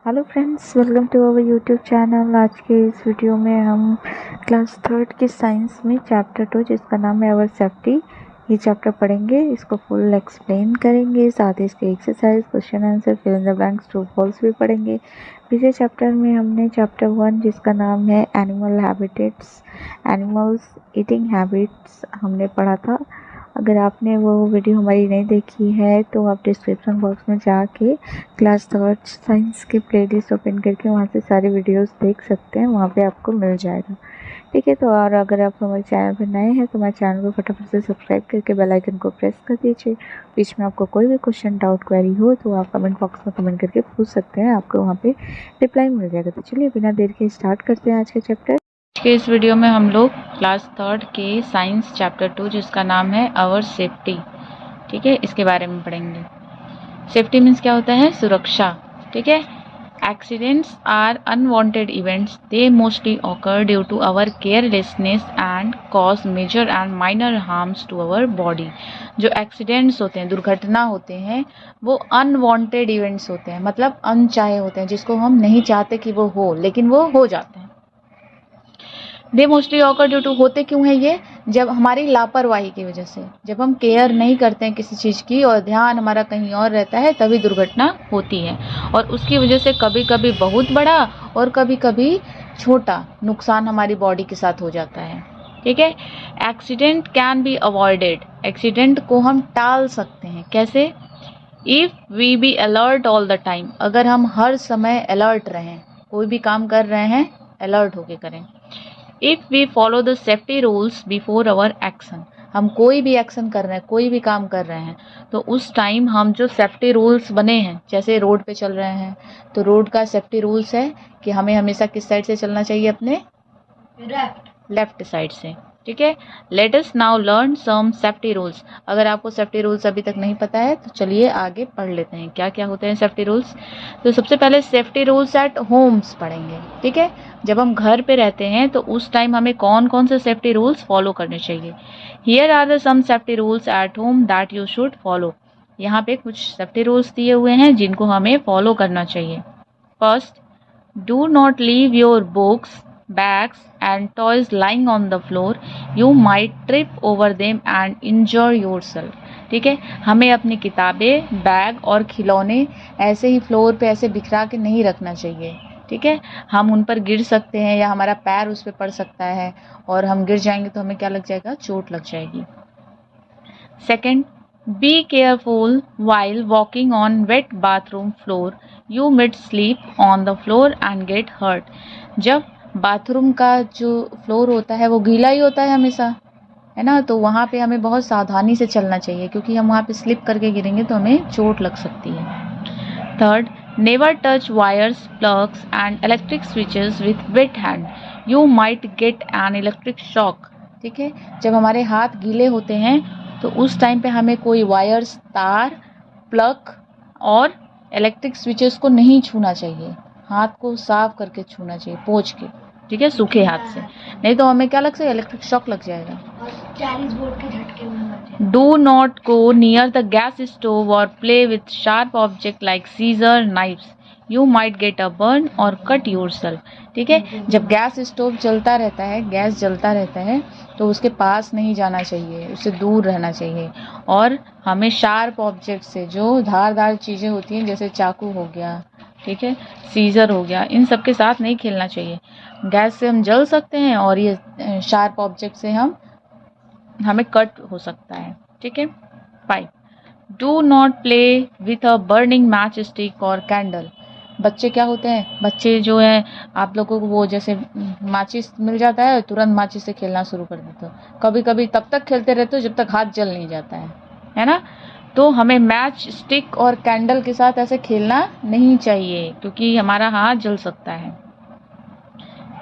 Hello friends, welcome to our YouTube channel. आज के इस वीडियो में हम क्लास थर्ड की साइंस में चैप्टर 2 जिसका नाम है अवर सेफ्टी, ये चैप्टर पढ़ेंगे। इसको फुल एक्सप्लेन करेंगे, साथ ही इसके exercise, question answer, fill in the blanks, true false भी पढ़ेंगे। पिछले चैप्टर में हमने चैप्टर 1 जिसका नाम है animal habitats, animals eating habits हमने पढ़ा था। अगर आपने वो वीडियो हमारी नहीं देखी है तो आप डिस्क्रिप्शन बॉक्स में जाके क्लास थर्ड साइंस के प्लेलिस्ट ओपन करके वहाँ से सारे वीडियोस देख सकते हैं, वहाँ पे आपको मिल जाएगा। ठीक है, तो और अगर आप हमारे चैनल पर नए हैं तो हमारे चैनल को फटाफट से सब्सक्राइब करके बेल आइकन को प्रेस कर दीजिए। बीच में आपको कोई भी क्वेश्चन, डाउट, क्वेरी हो तो आप कमेंट बॉक्स में कमेंट करके पूछ सकते हैं, आपको वहाँ पे रिप्लाई मिल जाएगा। तो चलिए बिना देर के स्टार्ट करते हैं आज का चैप्टर। के इस वीडियो में हम लोग क्लास थर्ड के साइंस चैप्टर 2 जिसका नाम है आवर सेफ्टी, ठीक है, इसके बारे में पढ़ेंगे। सेफ्टी मीन्स क्या होता है? सुरक्षा। ठीक है। Accidents are unwanted events, they mostly occur due to our carelessness and cause major and minor harms to our body. जो एक्सीडेंट्स होते हैं, दुर्घटना होते हैं, वो अनवांटेड इवेंट्स होते हैं, मतलब अनचाहे होते हैं, जिसको हम नहीं चाहते कि वो हो, लेकिन वो हो जाते हैं। They mostly occur due to, होते क्यों है ये? जब हमारी लापरवाही की वजह से, जब हम केयर नहीं करते हैं किसी चीज़ की और ध्यान हमारा कहीं और रहता है, तभी दुर्घटना होती है। और उसकी वजह से कभी कभी बहुत बड़ा और कभी कभी छोटा नुकसान हमारी बॉडी के साथ हो जाता है। ठीक है। Accident can be avoided, accident को हम टाल सकते हैं। कैसे? If we be alert all the time, अगर हम हर समय अलर्ट रहें, कोई भी काम कर रहे हैं अलर्ट होके करें। If we follow the safety rules before our action, हम कोई भी एक्शन कर रहे हैं, कोई भी काम कर रहे हैं, तो उस टाइम हम जो सेफ्टी रूल्स बने हैं, जैसे रोड पे चल रहे हैं तो रोड का सेफ्टी रूल्स है कि हमें हमेशा किस साइड से चलना चाहिए? अपने लेफ्ट साइड से। ठीक है। Let us now learn some safety rules. अगर आपको सेफ्टी रूल्स अभी तक नहीं पता है तो चलिए आगे पढ़ लेते हैं क्या क्या होते हैं सेफ्टी रूल्स। तो सबसे पहले सेफ्टी रूल्स एट होम्स पढ़ेंगे। ठीक है। जब हम घर पे रहते हैं तो उस टाइम हमें कौन कौन से सेफ्टी रूल्स फॉलो करने चाहिए। Here are the some safety rules at home that you should follow. यहाँ पे कुछ सेफ्टी रूल्स दिए हुए हैं जिनको हमें फॉलो करना चाहिए। First, do not leave your books, bags and toys lying on the floor. You might trip over them and injure yourself. ठीक है। हमें अपनी किताबें, बैग और खिलौने ऐसे ही फ्लोर पे ऐसे बिखरा के नहीं रखना चाहिए। ठीक है। हम उन पर गिर सकते हैं या हमारा पैर उस पर पड़ सकता है और हम गिर जाएंगे तो हमें क्या लग जाएगा? चोट लग जाएगी। Second, be careful while walking on wet bathroom floor. You might sleep on the floor and get hurt. जब बाथरूम का जो फ्लोर होता है वो गीला ही होता है हमेशा, है ना, तो वहाँ पे हमें बहुत सावधानी से चलना चाहिए क्योंकि हम वहाँ पे स्लिप करके गिरेंगे तो हमें चोट लग सकती है। Third, never touch wires, plugs and electric switches with wet hand. You might get an electric shock. ठीक है। जब हमारे हाथ गीले होते हैं तो उस टाइम पे हमें कोई वायर्स, तार, प्लग और इलेक्ट्रिक स्विचेस को नहीं छूना चाहिए। हाथ को साफ करके छूना चाहिए, पोंछ के। ठीक है, सूखे हाथ से, नहीं तो हमें क्या लग सकता है? इलेक्ट्रिक शॉक लग जाएगा। 40 वोल्ट के झटके। Do not go near the gas stove or play with sharp object like scissor, knives. You might get a burn or cut yourself. ठीक है। जब गैस स्टोव चलता रहता है, गैस जलता रहता है, तो उसके पास नहीं जाना चाहिए, उससे दूर रहना चाहिए। और हमें शार्प ऑब्जेक्ट से, जो धारदार चीज़ें होती हैं जैसे चाकू हो गया, ठीक है, सीजर हो गया, इन सब के साथ नहीं खेलना चाहिए। गैस से हम जल सकते हैं और ये शार्प ऑब्जेक्ट से हमें कट हो सकता है। ठीक है। 5, do not play with a burning match stick और कैंडल। बच्चे क्या होते हैं, बच्चे जो है, आप लोगों को वो जैसे माचिस मिल जाता है तुरंत माचिस से खेलना शुरू कर देते हो। कभी कभी तब तक खेलते रहते हो जब तक हाथ जल नहीं जाता है ना। तो हमें मैच स्टिक और कैंडल के साथ ऐसे खेलना नहीं चाहिए क्योंकि हमारा हाथ जल सकता है।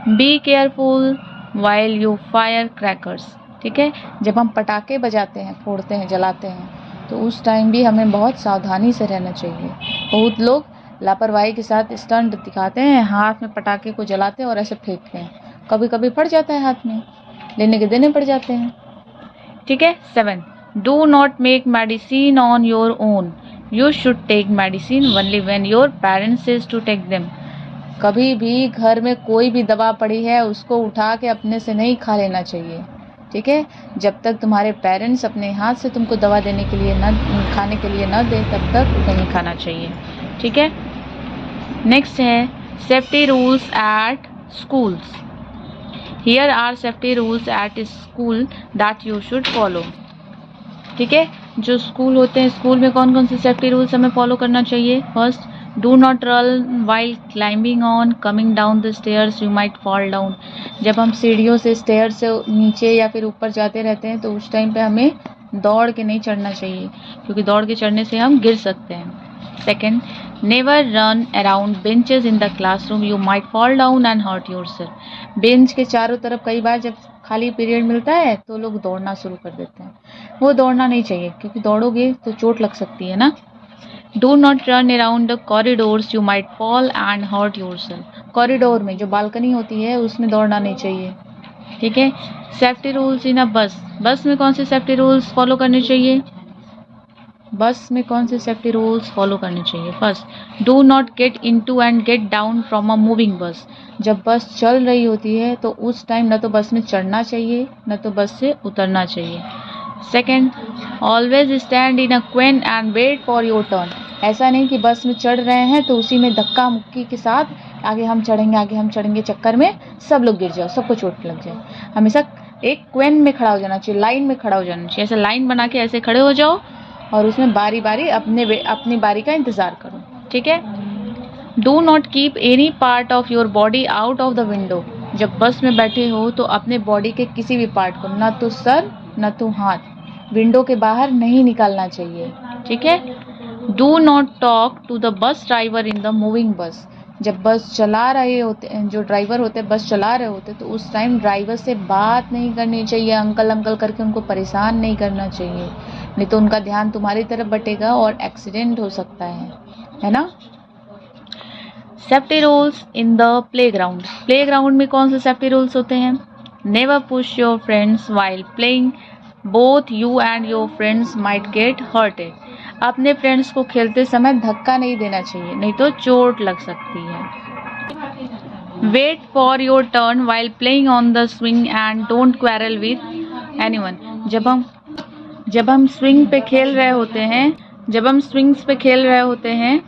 Be careful while you fire crackers. ठीक है। जब हम पटाखे बजाते हैं, फोड़ते हैं, जलाते हैं, तो उस टाइम भी हमें बहुत सावधानी से रहना चाहिए। बहुत लोग लापरवाही के साथ स्टंट दिखाते हैं, हाथ में पटाखे को जलाते हैं और ऐसे फेंकते हैं, कभी कभी पड़ जाता है हाथ में, लेने के देने पड़ जाते हैं। ठीक है। 7, do not make medicine on your own. You should take medicine only when your parents says to take them. कभी भी घर में कोई भी दवा पड़ी है उसको उठा के अपने से नहीं खा लेना चाहिए, ठीक है। जब तक तुम्हारे पेरेंट्स अपने हाथ से तुमको दवा देने के लिए खाने के लिए न दे तब तक नहीं खाना चाहिए, ठीक है। नेक्स्ट है safety rules at schools. Here are safety rules at school that you should follow, ठीक है। जो स्कूल होते हैं, स्कूल में कौन कौन से सेफ्टी रूल्स हमें फॉलो करना चाहिए। First, do not run while climbing on coming down the stairs, you might fall down. जब हम सीढ़ियों से स्टेयर से नीचे या फिर ऊपर जाते रहते हैं तो उस टाइम पे हमें दौड़ के नहीं चढ़ना चाहिए, क्योंकि दौड़ के चढ़ने से हम गिर सकते हैं। Second, never run around benches in the classroom, you might fall down and hurt yourself. Bench के चारों तरफ कई बार जब खाली पीरियड मिलता है तो लोग दौड़ना शुरू कर देते हैं, वो दौड़ना नहीं चाहिए क्योंकि दौड़ोगे तो चोट लग सकती है ना। Do not run around the corridors, you might fall and hurt yourself. Corridor में जो बालकनी होती है उसमें दौड़ना नहीं चाहिए, ठीक है। सेफ्टी रूल्स इन अ बस, बस में कौन से सेफ्टी रूल्स फॉलो करने चाहिए। बस में कौन से सेफ्टी रूल्स फॉलो करने चाहिए। First, do not get into and get down from a moving bus. जब बस चल रही होती है तो उस टाइम न तो बस में चढ़ना चाहिए न तो बस से उतरना चाहिए। Second, always stand in a queue and wait for your turn. ऐसा नहीं कि बस में चढ़ रहे हैं तो उसी में धक्का मुक्की के साथ आगे हम चढ़ेंगे चक्कर में सब लोग गिर जाओ, सबको चोट लग जाए। हमेशा एक क्वेन में खड़ा हो जाना चाहिए, लाइन में खड़ा हो जाना चाहिए। ऐसे लाइन बना के ऐसे खड़े हो जाओ और उसमें बारी बारी अपनी बारी का इंतज़ार करो, ठीक है। Do not keep any part of your body out of the window. जब बस में बैठे हो तो अपने बॉडी के किसी भी पार्ट को, ना तो सर ना तो हाथ, विंडो के बाहर नहीं निकालना चाहिए, ठीक है। Do not talk to the bus driver in the moving bus. जब बस चला रहे होते हैं, जो ड्राइवर होते हैं बस चला रहे होते तो उस टाइम ड्राइवर से बात नहीं करनी चाहिए, अंकल अंकल करके उनको परेशान नहीं करना चाहिए, नहीं तो उनका ध्यान तुम्हारी तरफ बटेगा और एक्सीडेंट हो सकता है ना। Safety rules in the playground. Playground में कौन से सेफ्टी रूल्स होते हैं। Never push your friends while playing, both you and your friends might get hurted. अपने फ्रेंड्स को खेलते समय धक्का नहीं देना चाहिए, नहीं तो चोट लग सकती है। Wait for your turn while playing on the swing and don't quarrel with anyone. जब हम स्विंग्स पे खेल रहे होते हैं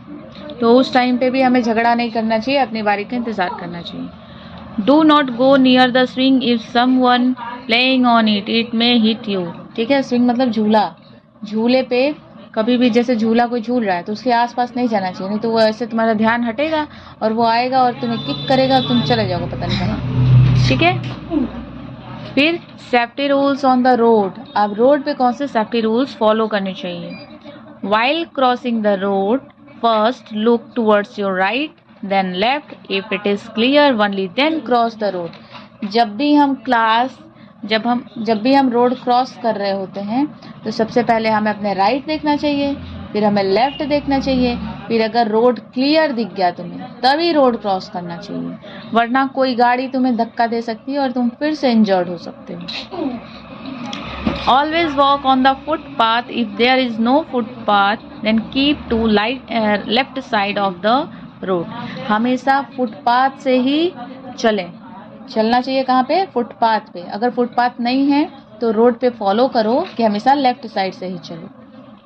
तो उस टाइम पे भी हमें झगड़ा नहीं करना चाहिए, अपनी बारी का इंतज़ार करना चाहिए। Do not go near the swing if someone playing on it, it may hit you, ठीक है। स्विंग मतलब झूला, झूले पे कभी भी जैसे झूला कोई झूल रहा है तो उसके आसपास नहीं जाना चाहिए, नहीं तो वो ऐसे तुम्हारा ध्यान हटेगा और वो आएगा और तुम्हें किक करेगा और तुम चले जाओगे पता नहीं कहाँ, ठीक है। फिर safety rules on the road. अब रोड पे कौन से सेफ्टी रूल्स फॉलो करने चाहिए। While crossing the road, first look towards your right then left, if it is clear only then cross the road. जब भी हम रोड क्रॉस कर रहे होते हैं तो सबसे पहले हमें अपने राइट देखना चाहिए, फिर हमें लेफ्ट देखना चाहिए, फिर अगर रोड क्लियर दिख गया तुम्हें तभी रोड क्रॉस करना चाहिए, वरना कोई गाड़ी तुम्हें धक्का दे सकती है और तुम फिर से इंजर्ड हो सकते हो। Always walk on the footpath, if there is no footpath then keep to left side of the road. हमेशा फुटपाथ से ही चलना चाहिए। कहाँ पे, फुटपाथ पे। अगर फुटपाथ नहीं है तो रोड पे फॉलो करो कि हमेशा लेफ्ट साइड से ही चलो,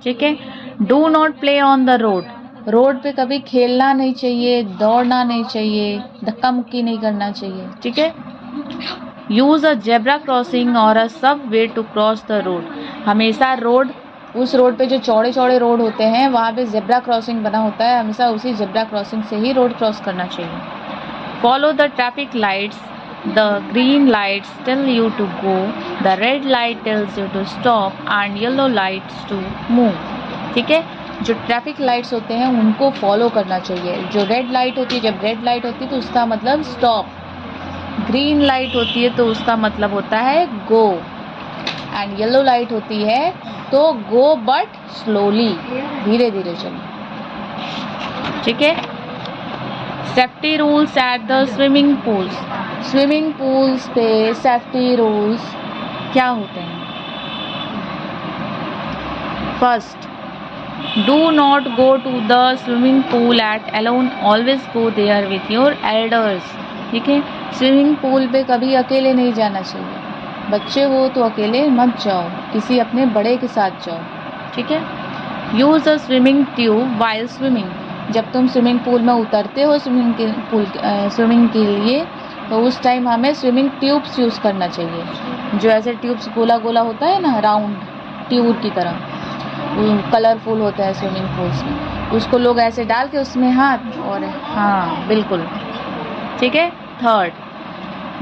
ठीक है। Do not play on the road. Road पे कभी खेलना नहीं चाहिए, दौड़ना नहीं चाहिए, धक्का मुक्की नहीं करना चाहिए, ठीक है। यूज अ जेब्रा क्रॉसिंग और uh subway to cross the road. हमेशा उस रोड पे जो चौड़े चौड़े रोड होते हैं वहाँ पे जेब्रा क्रॉसिंग बना होता है, हमेशा उसी जेब्रा क्रॉसिंग से ही रोड क्रॉस करना चाहिए। Follow the traffic lights, the green lights tell you to go, the red light tells you to stop and yellow lights to move, ठीक है। जो ट्रैफिक लाइट्स होते हैं उनको फॉलो करना चाहिए। जो रेड लाइट होती है, जब रेड लाइट होती है तो उसका मतलब स्टॉप, ग्रीन लाइट होती है तो उसका मतलब होता है गो, एंड येलो लाइट होती है तो गो बट स्लोली, धीरे धीरे चलो, ठीक है। Safety rules at the swimming pools. Swimming pools पे सेफ्टी रूल्स क्या होते हैं। First, Do not go to the swimming pool at alone. Always go there with your elders. ठीक है, स्विमिंग पूल पे कभी अकेले नहीं जाना चाहिए। बच्चे हो तो अकेले मत जाओ, किसी अपने बड़े के साथ जाओ। ठीक है। यूज़ अ स्विमिंग ट्यूब वाइल स्विमिंग। जब तुम स्विमिंग पूल में उतरते हो स्विमिंग के लिए, तो उस टाइम हमें स्विमिंग ट्यूब्स यूज़ करना चाहिए। जो ऐसे ट्यूब्स गोला गोला होता है ना, राउंड ट्यूब की तरह, कलरफुल होता है स्विमिंग पूल्स में, उसको लोग ऐसे डाल के उसमें हाथ, और हाँ बिल्कुल ठीक है। Third,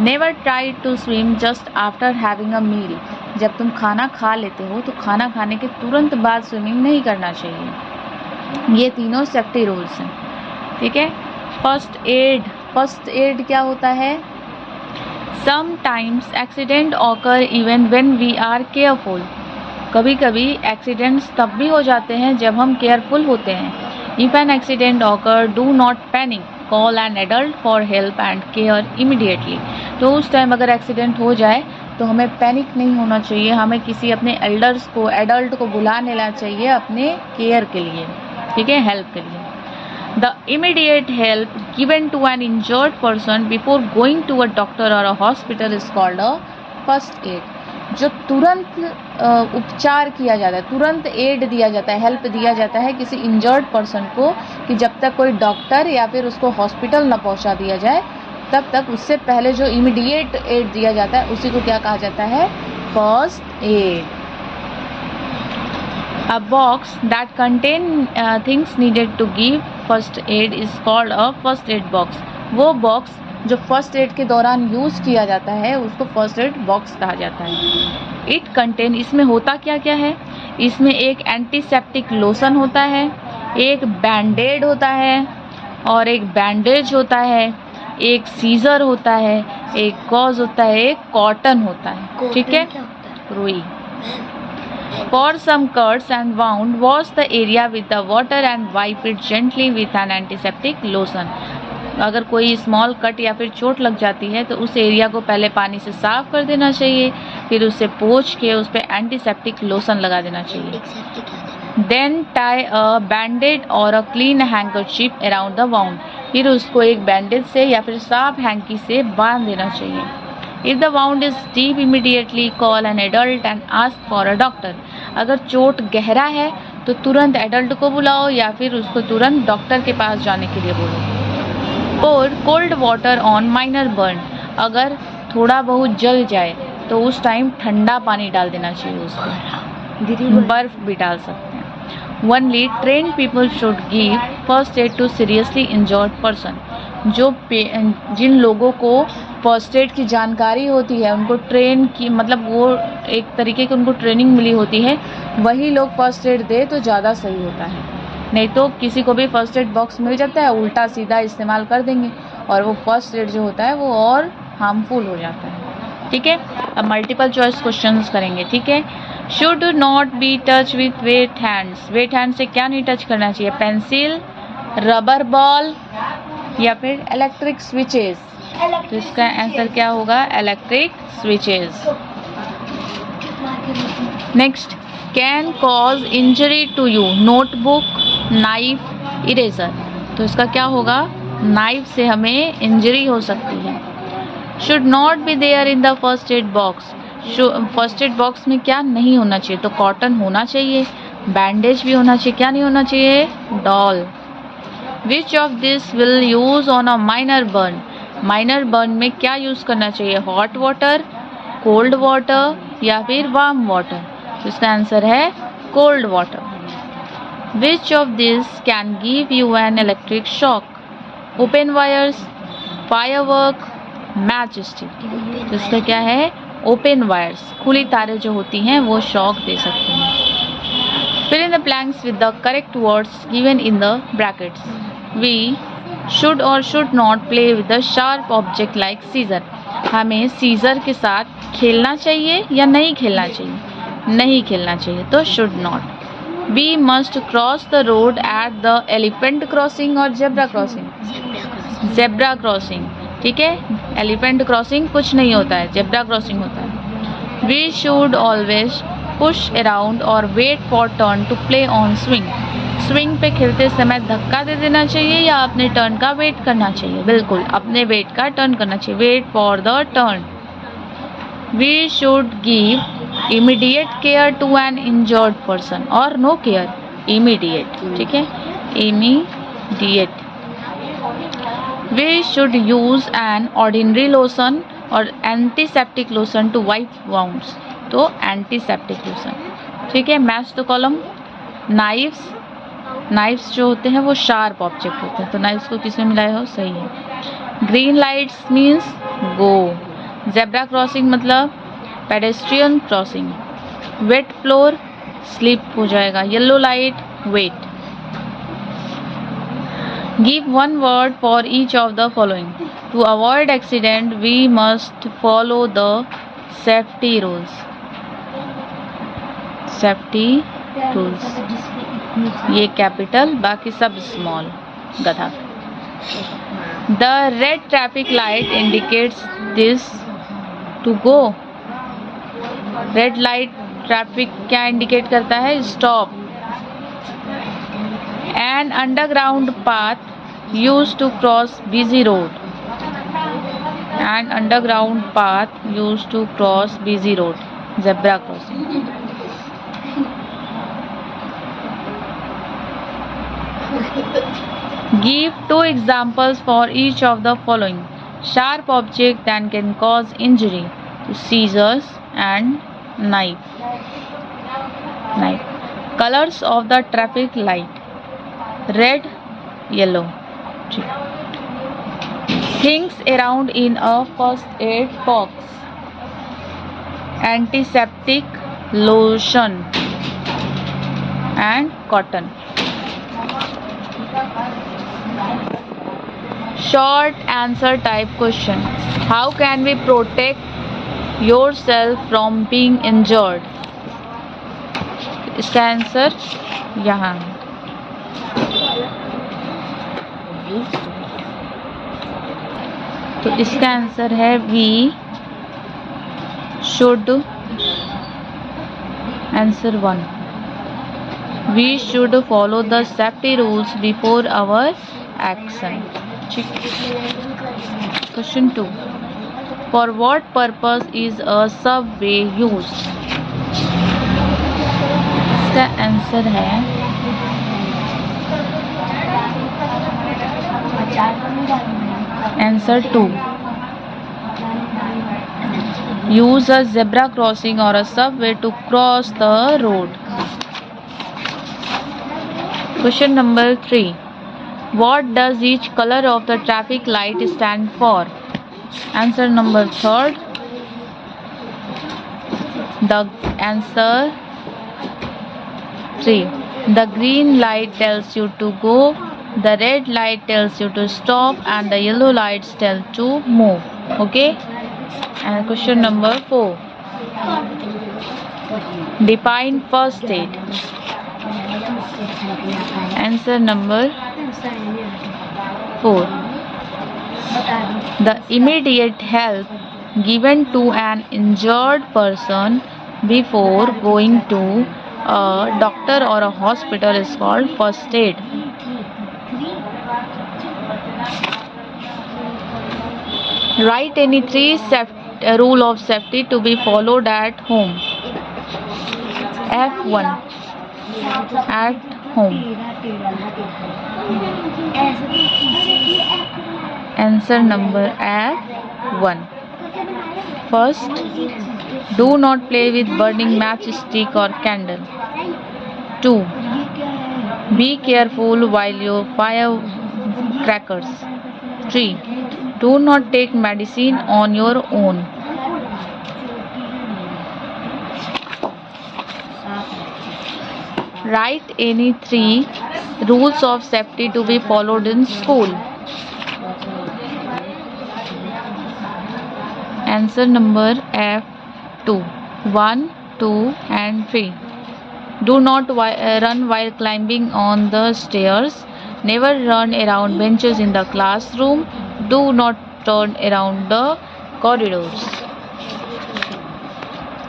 never try to swim just after having a meal. जब तुम खाना खा लेते हो तो खाना खाने के तुरंत बाद स्विमिंग नहीं करना चाहिए। ये तीनों सेफ्टी रूल्स हैं। ठीक है। फर्स्ट एड क्या होता है? Sometimes accident occur even when we are careful. कभी कभी एक्सीडेंट्स तब भी हो जाते हैं जब हम केयरफुल होते हैं। If an accident occur do not panic, call an adult for help and care immediately. तो उस टाइम अगर एक्सीडेंट हो जाए तो हमें पैनिक नहीं होना चाहिए, हमें किसी अपने एडल्ट को बुला लेना चाहिए अपने केयर के लिए। ठीक है, हेल्प के लिए। The immediate help given to an injured person before going to a doctor or a hospital is called a first aid. जो तुरंत उपचार किया जाता है, तुरंत एड दिया जाता है, हेल्प दिया जाता है किसी इंजर्ड पर्सन को, कि जब तक कोई डॉक्टर या फिर उसको हॉस्पिटल न पहुंचा दिया जाए तब तक उससे पहले जो इमीडिएट एड दिया जाता है उसी को क्या कहा जाता है? First aid. A box that contain things needed to give first aid is called a first aid box. वो बॉक्स जो फर्स्ट एड के दौरान यूज़ किया जाता है उसको फर्स्ट एड बॉक्स कहा जाता है। इट कंटेन, इसमें होता क्या क्या है? इसमें एक एंटीसेप्टिक लोशन होता है, एक बैंडेड होता है, और एक बैंडेज होता है, एक सीजर होता है, एक गॉज होता है, एक कॉटन होता है। ठीक है, रुई। For some cuts and wound, wash the area with the water and wipe it gently with an antiseptic lotion. अगर कोई स्मॉल कट या फिर चोट लग जाती है तो उस एरिया को पहले पानी से साफ कर देना चाहिए, फिर उसे पोंछ के उस पर एंटीसेप्टिक लोशन लगा देना चाहिए। Then tie a bandage or a clean handkerchief around the wound. फिर उसको एक बैंडेज से या फिर साफ हैंकी से बांध देना चाहिए। If the wound is deep, immediately call an adult and ask for a doctor. अगर चोट गहरा है तो तुरंत एडल्ट को बुलाओ या फिर उसको तुरंत डॉक्टर के पास जाने के लिए बोलो। और cold water on minor burn, अगर थोड़ा बहुत जल जाए तो उस टाइम ठंडा पानी डाल देना चाहिए उसको, बर्फ भी डाल सकते हैं। Only trained people should give first aid to seriously injured person. जिन लोगों को फर्स्ट एड की जानकारी होती है, उनको ट्रेन की, मतलब वो एक तरीके की उनको ट्रेनिंग मिली होती है, वही लोग फर्स्ट एड दे तो ज़्यादा सही होता है। नहीं तो किसी को भी फर्स्ट एड बॉक्स मिल जाता है, उल्टा सीधा इस्तेमाल कर देंगे और वो फर्स्ट एड जो होता है वो और हार्मफुल हो जाता है। ठीक है, अब मल्टीपल चॉइस क्वेश्चंस करेंगे। ठीक है, should not be touch with wet hands. Wet hand से क्या नहीं टच करना चाहिए? पेंसिल, रबर बॉल या फिर इलेक्ट्रिक स्विचेस। तो इसका आंसर क्या होगा? Electric switches. Next, can cause injury to you. Notebook, knife, eraser. तो इसका क्या होगा? नाइफ से हमें इंजरी हो सकती है। Should not be there in the first aid box. First aid box में क्या नहीं होना चाहिए? तो कॉटन होना चाहिए, बैंडेज भी होना चाहिए, क्या नहीं होना चाहिए? Doll. Which of this will use on a minor burn. Minor burn में क्या यूज करना चाहिए? हॉट वाटर, कोल्ड वाटर या फिर वार्म वाटर। तो इसका आंसर है cold water. Which of this can give you an electric shock. Open wires, firework, match stick. तो इसका क्या है? ओपन वायर्स, खुली तारें जो होती हैं वो शॉक दे सकती हैं। Fill in the blanks with the correct words given in the brackets. We should और should not play with the sharp object like scissor. हमें सीजर के साथ खेलना चाहिए या नहीं खेलना चाहिए? नहीं खेलना चाहिए, तो should not. We must cross the road at the elephant crossing और जेब्रा क्रॉसिंग। जेब्रा क्रॉसिंग, ठीक है, एलिफेंट क्रॉसिंग कुछ नहीं होता है, जेब्रा क्रॉसिंग होता है। We should always push around और wait for turn to play on swing. Swing पे खेलते समय धक्का दे देना चाहिए या अपने टर्न का वेट करना चाहिए? बिल्कुल अपने वेट का टर्न करना चाहिए, wait for the turn. We should give immediate care to an injured person और नो केयर, इमीडिएट, ठीक है, immediate. We should use an ordinary lotion और antiseptic lotion to wipe wounds, तो एंटीसेप्टिक लोशन, ठीक है। Match the column. Knifes जो होते हैं वो शार्प ऑब्जेक्ट होते हैं, तो नाइफ्स को किसमें मिलाया हो? सही है। Green lights means go. Zebra crossing मतलब pedestrian crossing. Wet floor slip हो जाएगा। Yellow light wait. Give one word for each of the following. To avoid accident we must follow the safety rules. Safety rules, ये capital, बाकी सब small, गधा। The red traffic light indicates this to go. Red light traffic क्या indicate करता है? Stop. An underground path used to cross busy road. N underground path used to cross busy road, zebra crossing. Give two examples for each of the following. Sharp object that can cause injury to scissors and knife. Colors of the traffic light: red, yellow. Things around in a first aid box: antiseptic, lotion and cotton. Short answer type question. How can we protect yourself from being injured? इसका answer यहाँ। तो इसका answer है we should, answer 1, we should follow the safety rules before our action. Question 2. For what purpose is a subway used? इसका answer है answer 2. Use a zebra crossing or a subway to cross the road. Question number 3. What does each color of the traffic light stand for? Answer number 3rd. The answer 3. The green light tells you to go, the red light tells you to stop, and the yellow lights tell to move. Okay? And question number 4. Define first aid. Answer number 4. The immediate help given to an injured person before going to a doctor or a hospital is called first aid. Write any 3 rule of safety to be followed at home. F1. At home. Answer number F1. First, do not play with burning matchstick or candle. 2. Be careful while you fire crackers. 3. Do not take medicine on your own. Write any 3 rules of safety to be followed in school. Answer number F2. 1, 2 and 3. Do not run while climbing on the stairs. Never run around benches in the classroom. Do not turn around the corridors.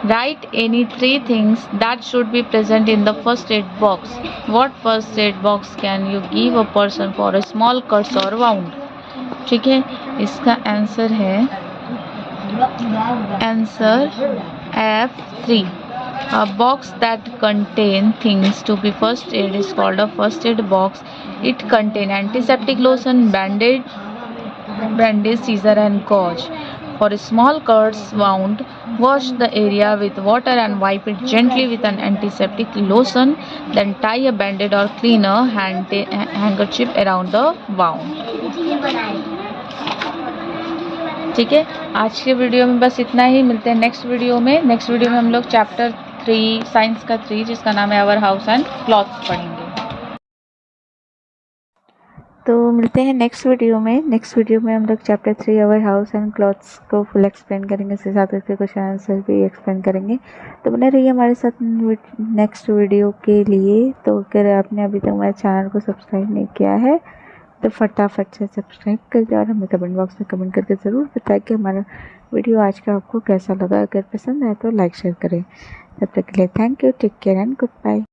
Write any 3 things that should be present in the first aid box. What first aid box can you give a person for a small cuts or wound? ठीक है, इसका answer है answer F3. A box that contain things to be first aid is called a first aid box. It contain antiseptic lotion, bandage, scissor and gauze. For small cuts, wound, wash the area with water and wipe it gently with an antiseptic lotion. Then tie a bandage or cleaner handkerchief around the wound. ठीक है, आज के video में बस इतना ही. मिलते हैं next video में. नेक्स्ट वीडियो में हम लोग चैप्टर 3 साइंस का 3 जिसका नाम है आवर हाउस एंड क्लॉथ्स पढ़ेंगे. तो मिलते हैं नेक्स्ट वीडियो में. नेक्स्ट वीडियो में हम लोग chapter 3 our house and clothes को फुल एक्सप्लेन करेंगे. इसके साथ उसके क्वेश्चन आंसर भी एक्सप्लेन करेंगे. तो बने रहिए हमारे साथ नेक्स्ट वीडियो के लिए. तो अगर आपने अभी तक हमारे चैनल को सब्सक्राइब नहीं किया है तो फटाफट से सब्सक्राइब कर दे और हमें कमेंट बॉक्स में कमेंट करके ज़रूर बताएं कि हमारा वीडियो आज का आपको कैसा लगा. अगर पसंद आए तो लाइक शेयर करें. तब तक के लिए thank you. Take care and good bye.